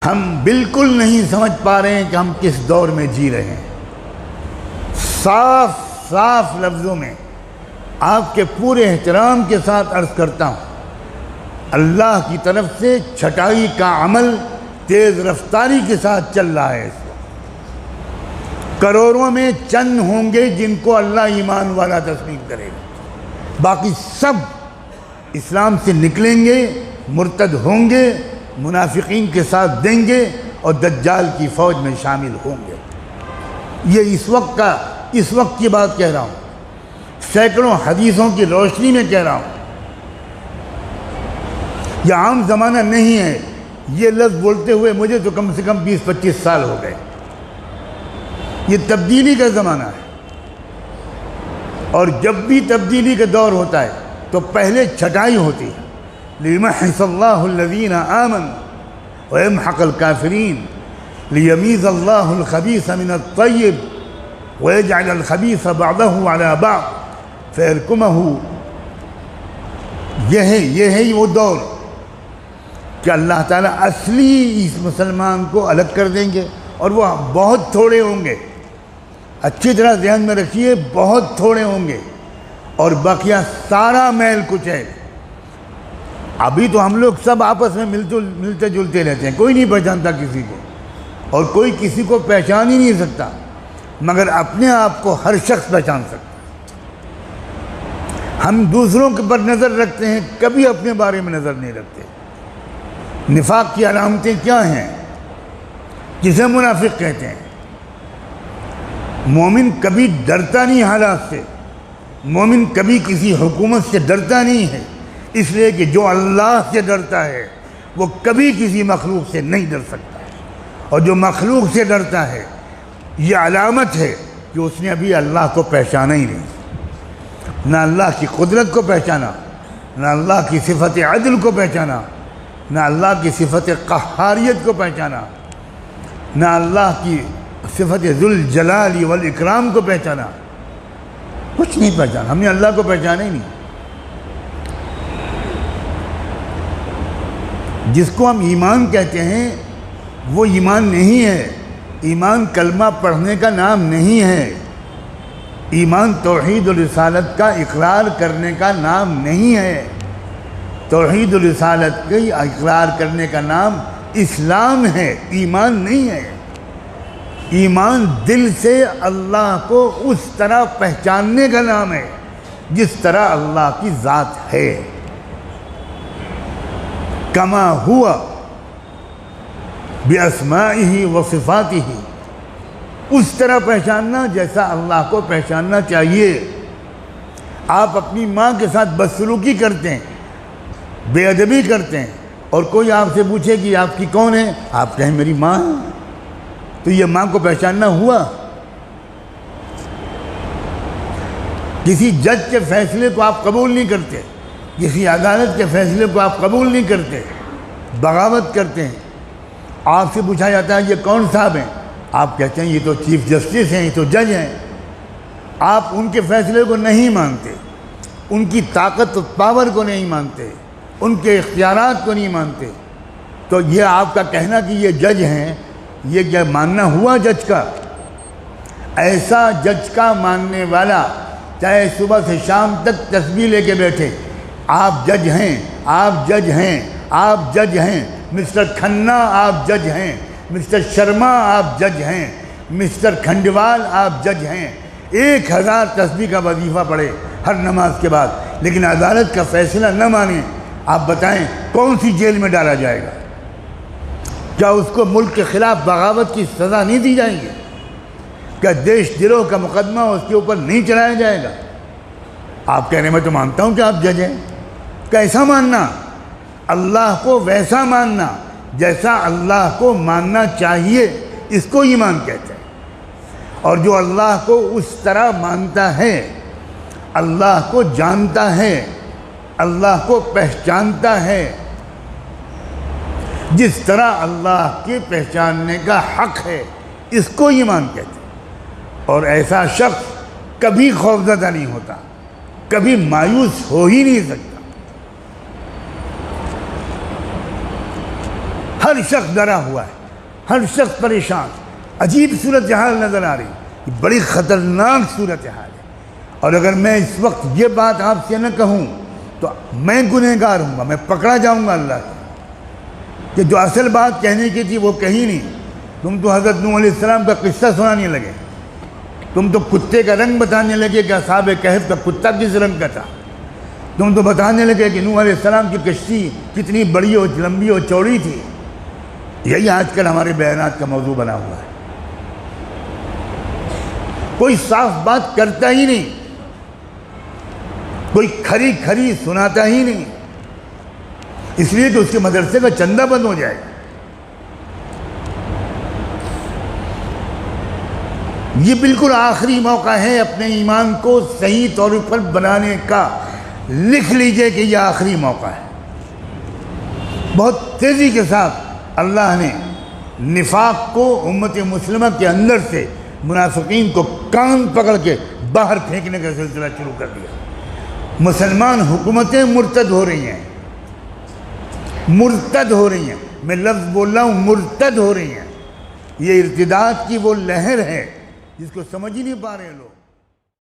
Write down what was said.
ہم بالکل نہیں سمجھ پا رہے ہیں کہ ہم کس دور میں جی رہے ہیں۔ صاف صاف لفظوں میں آپ کے پورے احترام کے ساتھ عرض کرتا ہوں، اللہ کی طرف سے چھٹائی کا عمل تیز رفتاری کے ساتھ چل رہا ہے۔ اس وقت کروڑوں میں چند ہوں گے جن کو اللہ ایمان والا تسلیم کرے گا، باقی سب اسلام سے نکلیں گے، مرتد ہوں گے، منافقین کے ساتھ دیں گے اور دجال کی فوج میں شامل ہوں گے۔ یہ اس وقت کی بات کہہ رہا ہوں، سینکڑوں حدیثوں کی روشنی میں کہہ رہا ہوں۔ یہ عام زمانہ نہیں ہے، یہ لفظ بولتے ہوئے مجھے تو کم سے کم 20-25 سال ہو گئے۔ یہ تبدیلی کا زمانہ ہے، اور جب بھی تبدیلی کا دور ہوتا ہے تو پہلے چھٹائی ہوتی ہے۔ لِيُمَحِّصَ اللَّهُ الَّذِينَ آمَنُوا وَيَمْحَقَ الْكَافِرِينَ لِيَمِيزَ اللَّهُ الْخَبِيثَ مِنَ الطَّيِّبِ وَيَجْعَلَ الْخَبِيثَ بَعْضَهُ عَلَى بَعْضٍ فَيَرْكُمَهُ۔ یہ ہے وہ دور کہ اللہ تعالیٰ اصلی اس مسلمان کو الگ کر دیں گے، اور وہ بہت تھوڑے ہوں گے۔ اچھی طرح ذہن میں رکھیے، بہت تھوڑے ہوں گے، اور بقیہ سارا میل کچیل۔ ابھی تو ہم لوگ سب آپس میں ملتے جلتے رہتے ہیں، کوئی نہیں پہچانتا کسی کو، اور کوئی کسی کو پہچان ہی نہیں سکتا، مگر اپنے آپ کو ہر شخص پہچان سکتا۔ ہم دوسروں کے پر نظر رکھتے ہیں، کبھی اپنے بارے میں نظر نہیں رکھتے۔ نفاق کی علامتیں کیا ہیں؟ کسے منافق کہتے ہیں؟ مومن کبھی ڈرتا نہیں حالات سے، مومن کبھی کسی حکومت سے ڈرتا نہیں ہے، اس لیے کہ جو اللہ سے ڈرتا ہے وہ کبھی کسی مخلوق سے نہیں ڈر سکتا، اور جو مخلوق سے ڈرتا ہے یہ علامت ہے کہ اس نے ابھی اللہ کو پہچانا ہی نہیں، نہ اللہ کی قدرت کو پہچانا، نہ اللہ کی صفت عدل کو پہچانا، نہ اللہ کی صفت قہاریت کو پہچانا، نہ اللہ کی صفت ذوالجلال والاکرام کو پہچانا، کچھ نہیں پہچانا۔ ہم نے اللہ کو پہچانا ہی نہیں۔ جس کو ہم ایمان کہتے ہیں وہ ایمان نہیں ہے، ایمان کلمہ پڑھنے کا نام نہیں ہے، ایمان توحید و رسالت کا اقرار کرنے کا نام نہیں ہے۔ توحید و رسالت کے اقرار کرنے کا نام اسلام ہے، ایمان نہیں ہے۔ ایمان دل سے اللہ کو اس طرح پہچاننے کا نام ہے جس طرح اللہ کی ذات ہے، کما ہوا باسمائہ و صفاتہ، اس طرح پہچاننا جیسا اللہ کو پہچاننا چاہیے۔ آپ اپنی ماں کے ساتھ بدسلوکی کرتے ہیں، بے ادبی کرتے ہیں، اور کوئی آپ سے پوچھے کہ آپ کی کون ہے، آپ کہیں میری ماں ہے، تو یہ ماں کو پہچاننا ہوا؟ کسی جج کے فیصلے کو آپ قبول نہیں کرتے، کسی عدالت کے فیصلے کو آپ قبول نہیں کرتے، بغاوت کرتے ہیں۔ آپ سے پوچھا جاتا ہے یہ کون صاحب ہیں، آپ کہتے ہیں یہ تو چیف جسٹس ہیں، یہ تو جج ہیں۔ آپ ان کے فیصلے کو نہیں مانتے، ان کی طاقت و پاور کو نہیں مانتے، ان کے اختیارات کو نہیں مانتے، تو یہ آپ کا کہنا کہ یہ جج ہیں، یہ کیا ماننا ہوا جج کا؟ ایسا جج کا ماننے والا چاہے صبح سے شام تک تسبیح لے کے بیٹھے، آپ جج ہیں، آپ جج ہیں، آپ جج ہیں، مسٹر کھنہ آپ جج ہیں، مسٹر شرما آپ جج ہیں، مسٹر کھنڈوال آپ جج ہیں، 1000 تسبیح کا وظیفہ پڑھے ہر نماز کے بعد، لیکن عدالت کا فیصلہ نہ مانیں، آپ بتائیں کون سی جیل میں ڈالا جائے گا؟ کیا اس کو ملک کے خلاف بغاوت کی سزا نہیں دی جائے گی؟ کیا دیش دروہ کا مقدمہ اس کے اوپر نہیں چلایا جائے گا؟ آپ کہہ رہے ہیں میں تو مانتا ہوں کہ آپ جج ہیں۔ کیسا ماننا؟ اللہ کو ویسا ماننا جیسا اللہ کو ماننا چاہیے، اس کو ایمان کہتے ہیں۔ اور جو اللہ کو اس طرح مانتا ہے، اللہ کو جانتا ہے، اللہ کو پہچانتا ہے جس طرح اللہ کے پہچاننے کا حق ہے، اس کو ایمان کہتے ہیں۔ اور ایسا شخص کبھی خوفزدہ نہیں ہوتا، کبھی مایوس ہو ہی نہیں سکتا۔ ہر شخص ڈرا ہوا ہے، ہر شخص پریشان، عجیب صورتحال نظر آ رہی ہے، بڑی خطرناک صورتحال ہے۔ اور اگر میں اس وقت یہ بات آپ سے نہ کہوں تو میں گنہگار ہوں گا، میں پکڑا جاؤں گا اللہ سے، کہ جو اصل بات کہنے کی تھی وہ کہی نہیں۔ تم تو حضرت نوح علیہ السلام کا قصہ سنانے لگے، تم تو کتے کا رنگ بتانے لگے کہ اصحاب کہف کا کتا کس رنگ کا تھا، تم تو بتانے لگے کہ نوح علیہ السلام کی کشتی کتنی بڑی اور لمبی اور چوڑی تھی۔ یہی آج کل ہمارے بیانات کا موضوع بنا ہوا ہے۔ کوئی صاف بات کرتا ہی نہیں، کوئی کھری کھری سناتا ہی نہیں، اس لیے کہ اس کے مدرسے کا چندہ بند ہو جائے گا۔ یہ بالکل آخری موقع ہے اپنے ایمان کو صحیح طور پر بنانے کا، لکھ لیجئے کہ یہ آخری موقع ہے۔ بہت تیزی کے ساتھ اللہ نے نفاق کو امت مسلمہ کے اندر سے، منافقین کو کان پکڑ کے باہر پھینکنے کا سلسلہ شروع کر دیا۔ مسلمان حکومتیں مرتد ہو رہی ہیں، مرتد ہو رہی ہیں، میں لفظ بول رہا ہوں مرتد ہو رہی ہیں۔ یہ ارتداد کی وہ لہر ہے جس کو سمجھ ہی نہیں پا رہے لوگ۔